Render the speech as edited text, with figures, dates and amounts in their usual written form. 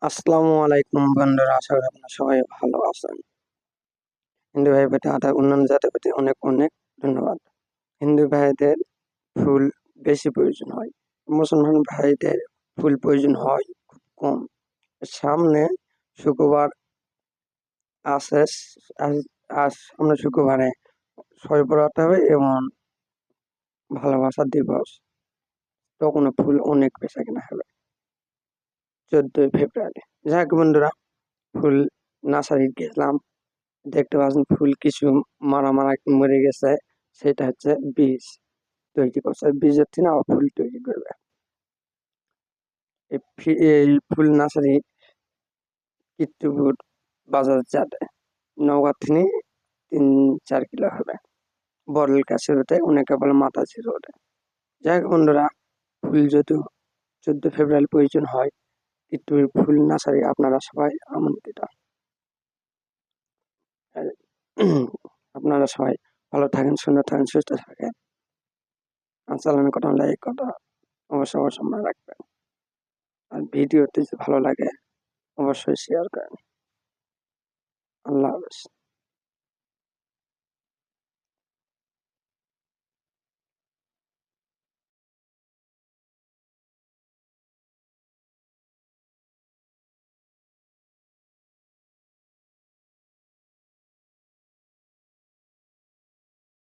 আসসালামু আলাইকুম বন্ধুরা, আশা করি আপনারা সবাই ভালো আছেন। হিন্দু ভাই বোনেদের হাতে উন্নয়ন জাতির প্রতি অনেক অনেক ধন্যবাদ। হিন্দু ভাইদের ফুল বেশি প্রয়োজন হয়, মুসলমান ভাইদের ফুল প্রয়োজন হয় খুব কম। সামনে শুক্রবার আছে, আজ সামনে শুক্রবারে শবে বরাত হবে এবং ভালোবাসার দিবস, তখন ফুল অনেক বেচা কেনা হবে 14ই ফেব্রুয়ারি। যাই হোক বন্ধুরা, ফুল নার্সারি গেলাম, দেখতে পাচ্ছেন ফুল কিছু মারা মারা মরে গেছে, সেটা হচ্ছে বীজ তৈরি করছে, বীজের থেকে আবার ফুল তৈরি করবে। এই ফুল নার্সারি কীর্তিপুর বাজার যাবে, নওগাঁ থেকে 3-4 কিলো হবে, বড়ল কাছে রোডে, অনেকে বলে মাতাজি রোডে। যাই হোক বন্ধুরা, ফুল যদি 14 ফেব্রুয়ারি প্রয়োজন হয়, কীর্তিপুর ফুল নার্সারি আপনারা সবাই আমন্ত্রিত। আপনারা সবাই ভালো থাকেন, সুন্দর থাকেন, সুস্থ থাকেন। চ্যানেলের কথা লাইক কথা অবশ্যই মনে রাখবেন। আর ভিডিওটি যদি ভালো লাগে অবশ্যই শেয়ার করেন। আল্লাহ হাফেজ।